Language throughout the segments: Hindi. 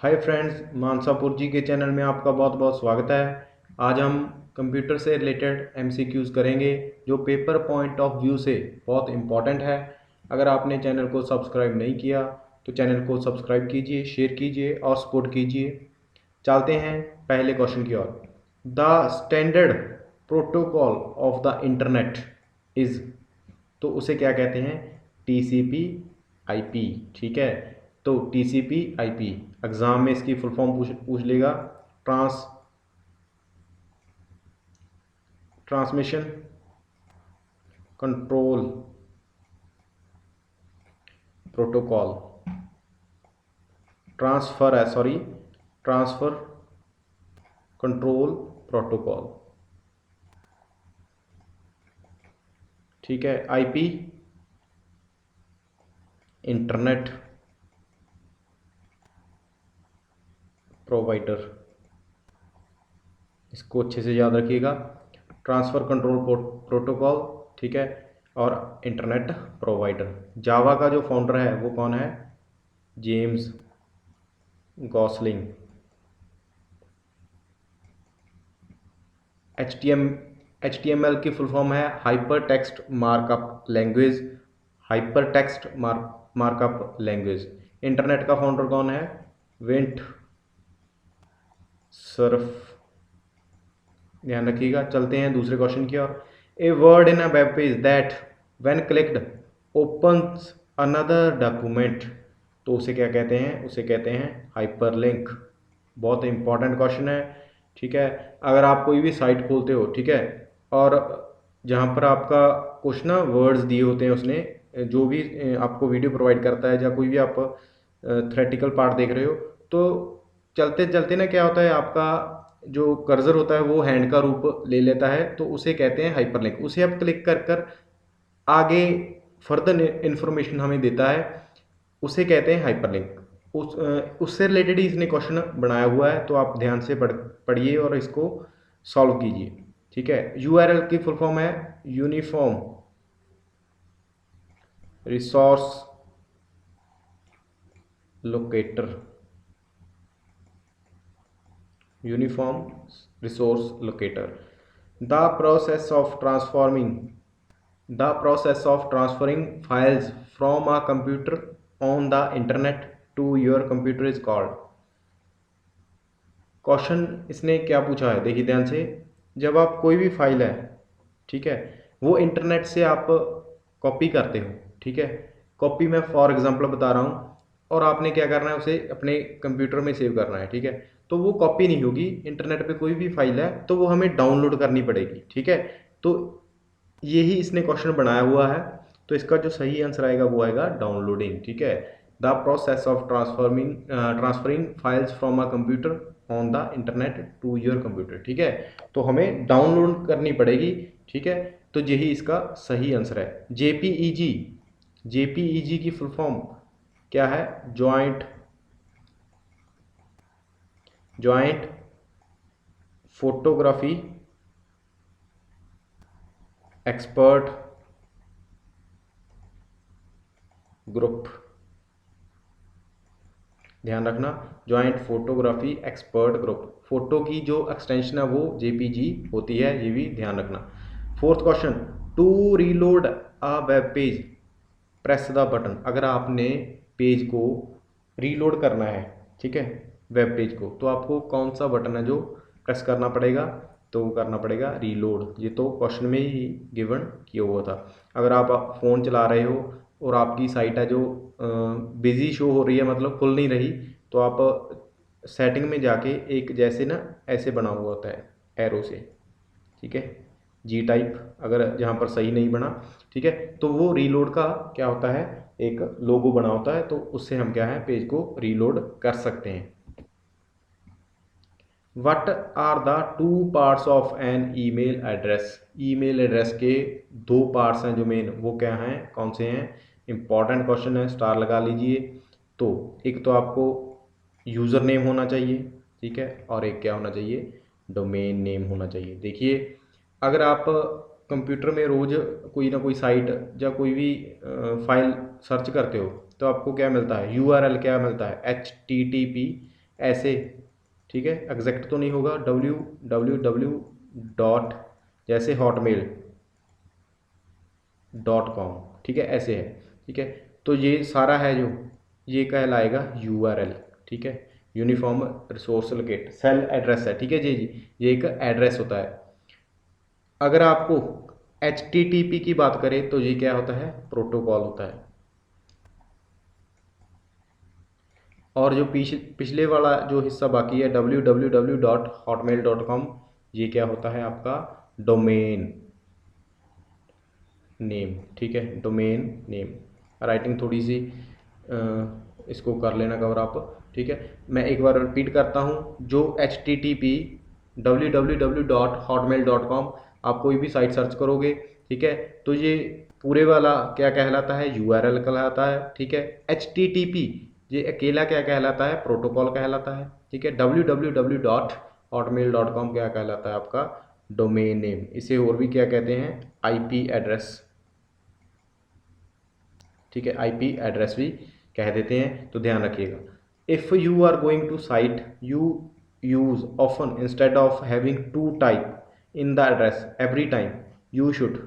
हाय फ्रेंड्स, मानसापुर जी के चैनल में आपका बहुत बहुत स्वागत है। आज हम कंप्यूटर से रिलेटेड एमसीक्यूज़ करेंगे जो पेपर पॉइंट ऑफ व्यू से बहुत इम्पॉर्टेंट है। अगर आपने चैनल को सब्सक्राइब नहीं किया तो चैनल को सब्सक्राइब कीजिए, शेयर कीजिए और सपोर्ट कीजिए। चलते हैं पहले क्वेश्चन की ओर। The standard protocol of the internet is, तो उसे क्या कहते हैं? TCP IP. ठीक है, तो टीसीपी आईपी एग्जाम में इसकी फुल फॉर्म पूछ लेगा। Transmission control protocol, transfer control protocol. ठीक है, आईपी इंटरनेट प्रोवाइडर, इसको अच्छे से याद रखिएगा। ट्रांसफ़र कंट्रोल प्रोटोकॉल, ठीक है, और इंटरनेट प्रोवाइडर। जावा का जो फाउंडर है वो कौन है? James Gosling. HTML की फुल फॉर्म है hypertext markup language. Hypertext markup language. Internet का फाउंडर कौन है? Vint Cerf. ध्यान रखिएगा। चलते हैं दूसरे क्वेश्चन की ओर। A word in a web page that when clicked opens another document, तो उसे क्या कहते हैं? उसे कहते हैं हाइपरलिंक। बहुत इंपॉर्टेंट क्वेश्चन है। ठीक है, अगर आप कोई भी साइट खोलते हो, ठीक है, और जहाँ पर आपका कुछ ना वर्ड्स दिए होते हैं उसने, जो भी आपको वीडियो प्रोवाइड करता है या कोई भी आप थ्रेटिकल पार्ट देख रहे हो, तो चलते चलते ना क्या होता है, आपका जो कर्सर होता है वो हैंड का रूप ले लेता है, तो उसे कहते हैं हाइपरलिंक। उसे आप क्लिक कर कर आगे फर्दर इंफॉर्मेशन हमें देता है, उसे कहते हैं हाइपरलिंक। उससे रिलेटेड ही इसने क्वेश्चन बनाया हुआ है, तो आप ध्यान से पढ़िए और इसको सॉल्व कीजिए। ठीक है, यूआरएल की फुल फॉर्म है uniform resource locator. Uniform resource locator. The process of transferring files from a computer on the internet to your computer is called. Question इसने क्या पूछा है, देखिए ध्यान से। जब आप कोई भी फाइल है, ठीक है, वो इंटरनेट से आप कॉपी करते हो, ठीक है, कॉपी में फॉर एग्जांपल बता रहा हूँ, और आपने क्या करना है, उसे अपने कंप्यूटर में सेव करना है, ठीक है, तो वो कॉपी नहीं होगी। इंटरनेट पे कोई भी फाइल है तो वो हमें डाउनलोड करनी पड़ेगी। ठीक है, तो यही इसने क्वेश्चन बनाया हुआ है, तो इसका जो सही आंसर आएगा वो आएगा डाउनलोडिंग। ठीक है, the process of transferring files from a computer on the internet to your computer. ठीक है, तो हमें डाउनलोड करनी पड़ेगी। ठीक है, तो यही इसका सही आंसर है। जेपीईजी की फुल फॉर्म क्या है? Joint photography expert group. ध्यान रखना, joint photography expert group. Photo की जो एक्सटेंशन है वो जेपीजी होती है, ये भी ध्यान रखना। Fourth question, to reload a web page press the button. अगर आपने पेज को रीलोड करना है, ठीक है, वेब पेज को, तो आपको कौन सा बटन है जो प्रेस करना पड़ेगा? तो करना पड़ेगा रीलोड। ये तो क्वेश्चन में ही गिवन किया हुआ था। अगर आप फ़ोन चला रहे हो और आपकी साइट है जो बिजी शो हो रही है, मतलब खुल नहीं रही, तो आप सेटिंग में जाके एक जैसे ना ऐसे बना हुआ होता है एरो से, ठीक है, जी टाइप, अगर जहाँ पर सही नहीं बना, ठीक है, तो वो रीलोड का क्या होता है, एक लोगो बना होता है, तो उससे हम क्या है, पेज को रीलोड कर सकते हैं। What are the two parts of an email address. Email address के दो पार्ट्स हैं जो मेन, वो क्या हैं, कौन से हैं? इंपॉर्टेंट क्वेश्चन है, स्टार लगा लीजिए। तो एक तो आपको यूज़र नेम होना चाहिए, ठीक है, और एक क्या होना चाहिए, डोमेन नेम होना चाहिए। देखिए, अगर आप कंप्यूटर में रोज़ कोई ना कोई साइट या कोई भी फाइल सर्च करते हो, तो आपको क्या मिलता है? यूआरएल क्या मिलता है? HTTP ऐसे, ठीक है, एग्जैक्ट तो नहीं होगा, www डॉट जैसे hotmail.com, ठीक है, ऐसे है, ठीक है। तो ये सारा है जो, ये कहलाएगा URL, ठीक है, uniform resource locate, cell address है, ठीक है जी, ये एक एड्रेस होता है। अगर आपको HTTP की बात करें तो ये क्या होता है, प्रोटोकॉल होता है। और जो पिछले वाला जो हिस्सा बाकी है www.hotmail.com, ये क्या होता है आपका डोमेन नेम, ठीक है, डोमेन नेम। राइटिंग थोड़ी सी इसको कर लेना कवर आप, ठीक है। मैं एक बार रिपीट करता हूँ, जो HTTP www.hotmail.com, आप कोई भी साइट सर्च करोगे, ठीक है, तो ये पूरे वाला क्या कहलाता है, URL कहलाता है, ठीक है। HTTP ये अकेला क्या कहलाता है, प्रोटोकॉल कहलाता है, ठीक है। www.hotmail.com क्या कहलाता है आपका डोमेन नेम। इसे और भी क्या कहते हैं, IP एड्रेस, ठीक है, IP एड्रेस भी कह देते हैं, तो ध्यान रखिएगा। If you are going to site you use often instead of having to type in the address every time you should,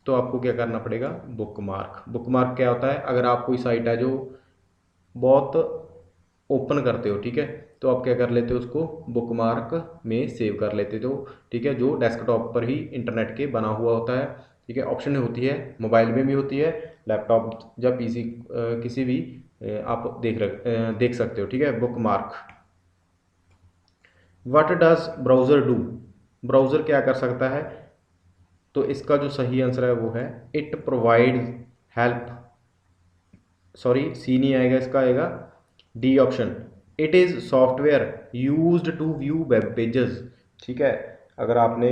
तो आपको क्या करना पड़ेगा, बुकमार्क। बुकमार्क क्या होता है, अगर आप कोई साइट है जो बहुत ओपन करते हो, ठीक है, तो आप क्या कर लेते हो, उसको बुकमार्क में सेव कर लेते हो, ठीक है, जो डेस्कटॉप पर ही इंटरनेट के बना हुआ होता है, ठीक है। ऑप्शन होती है, मोबाइल में भी होती है, लैपटॉप या PC किसी भी आप देख सकते हो, ठीक है, bookmark. What does browser do, browser क्या कर सकता है, तो इसका जो सही आंसर है वो है it provide help, sorry C नहीं आएगा, इसका आएगा D option, it is software used to view web pages, ठीक है। अगर आपने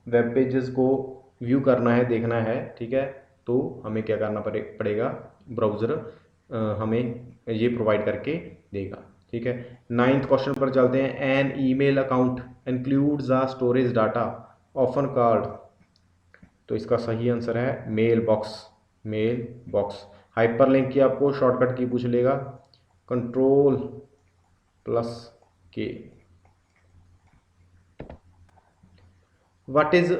वेब पेजेस को व्यू करना है, देखना है, ठीक है, तो हमें क्या करना पड़ेगा, ब्राउज़र हमें ये प्रोवाइड करके देगा, ठीक है। 9th क्वेश्चन पर चलते हैं। An email account includes the storage data often called, तो इसका सही आंसर है mail box, mail box. Hyperlink की आपको शॉर्टकट की पूछ लेगा, Ctrl+K। What is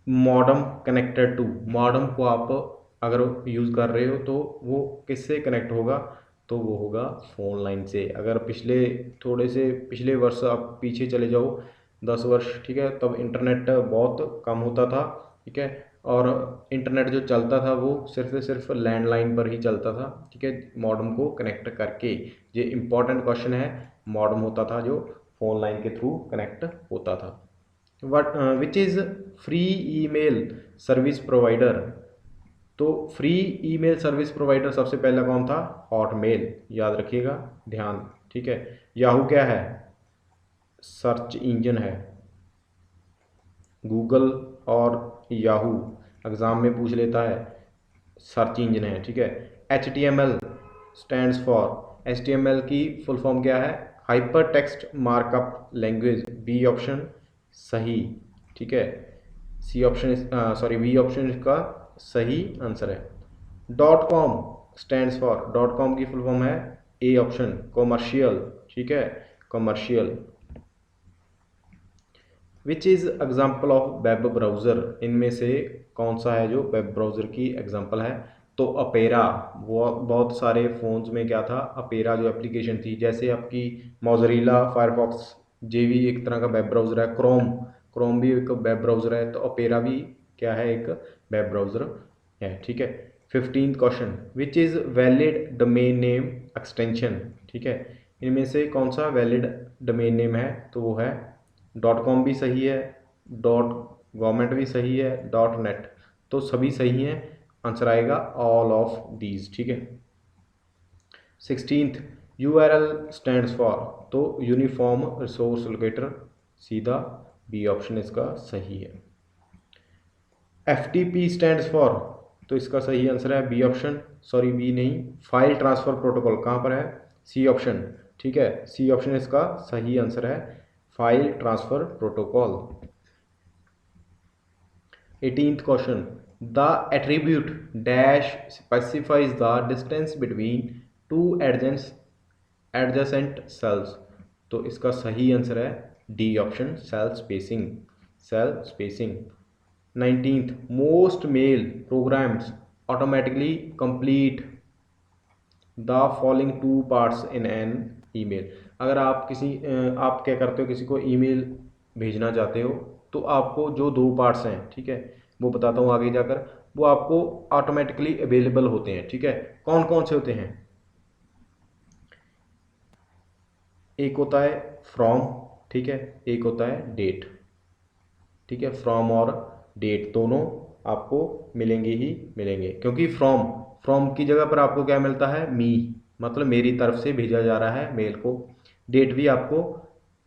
modem connected to, modem को आप अगर यूज़ कर रहे हो तो वो किससे कनेक्ट होगा, तो वो होगा फ़ोन लाइन से। अगर थोड़े से पिछले वर्ष आप पीछे चले जाओ 10 वर्ष, ठीक है, तब इंटरनेट बहुत कम होता था, ठीक है, और इंटरनेट जो चलता था वो सिर्फ सिर्फ लैंडलाइन पर ही चलता था, ठीक है, मॉडम को कनेक्ट करके। ये इंपॉर्टेंट क्वेश्चन है, मॉडम होता था जो फ़ोन लाइन के थ्रू कनेक्ट होता था। Which is free email service provider, तो फ्री ईमेल सर्विस प्रोवाइडर सबसे पहला कौन था, हॉटमेल, याद रखिएगा, ध्यान, ठीक है। याहू क्या है, सर्च इंजन है, गूगल और याहू एग्ज़ाम में पूछ लेता है, सर्च इंजन है, ठीक है। HTML स्टैंड्स फॉर, HTML की फुल फॉर्म क्या है, hypertext markup language, B option सही, ठीक है। V ऑप्शन इसका सही आंसर है। .com स्टैंड्स फॉर, .com की फुल फॉर्म है A ऑप्शन कॉमर्शियल, ठीक है, commercial. Which is example of web browser, इनमें से कौन सा है जो वेब ब्राउज़र की एग्जाम्पल है, तो अपेरा। वो बहुत सारे फ़ोन्स में क्या था, अपेरा जो एप्लीकेशन थी, जैसे आपकी मोज़रेला, फायरफॉक्स, ये भी एक तरह का वेब ब्राउज़र है, क्रोम भी एक वेब ब्राउज़र है, तो अपेरा भी क्या है, एक वेब ब्राउज़र है, ठीक है। 15th question, which is valid domain name extension, ठीक है, इनमें से कौन सा वैलिड डोमेन नेम है, तो वो है .com भी सही है, .government भी सही है, .net, तो सभी सही हैं, आंसर आएगा ऑल ऑफ दीज, ठीक है। 16th URL स्टैंड्स फॉर, तो यूनिफॉर्म रिसोर्स लोकेटर, सीधा B ऑप्शन इसका सही है। FTP स्टैंड्स फॉर, तो इसका सही आंसर है B ऑप्शन, सॉरी B नहीं, फाइल ट्रांसफ़र प्रोटोकॉल, कहाँ पर है, C ऑप्शन, ठीक है, C ऑप्शन इसका सही आंसर है, file transfer protocol. 18th question, the attribute dash specifies the distance between two adjacents adjacent cells. तो इसका सही आंसर है D option, cell spacing, cell spacing. 19th, most mail programs automatically complete the following two parts in an email. अगर आप आप क्या करते हो, किसी को ईमेल भेजना चाहते हो तो आपको जो दो पार्ट्स हैं, ठीक है, वो बताता हूँ आगे जाकर, वो आपको ऑटोमेटिकली अवेलेबल होते हैं, ठीक है। कौन कौन से होते हैं? एक होता है फ्रॉम, ठीक है, एक होता है डेट, ठीक है। फ्रॉम और डेट दोनों आपको मिलेंगे ही मिलेंगे, क्योंकि फ्रॉम की जगह पर आपको क्या मिलता है? मी, मतलब मेरी तरफ से भेजा जा रहा है मेल को। डेट भी आपको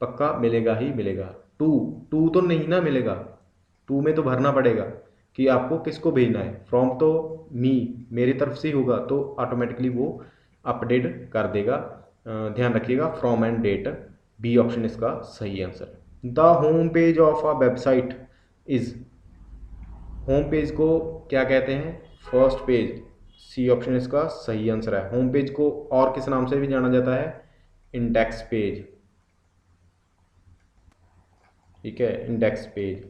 पक्का मिलेगा ही मिलेगा। टू, टू तो नहीं ना मिलेगा, टू में तो भरना पड़ेगा कि आपको किसको भेजना है। फ्रॉम तो मी, मेरी तरफ से ही होगा, तो ऑटोमेटिकली वो अपडेट कर देगा। ध्यान रखिएगा, from and date, B option इसका सही answer. The home page of a website is, home page को क्या कहते हैं? फर्स्ट पेज, सी ऑप्शन इसका सही आंसर है। होम पेज को और किस नाम से भी जाना जाता है? इंडेक्स पेज, ठीक है, इंडेक्स पेज।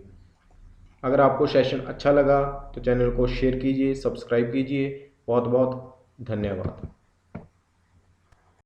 अगर आपको सेशन अच्छा लगा तो चैनल को शेयर कीजिए, सब्सक्राइब कीजिए। बहुत बहुत धन्यवाद।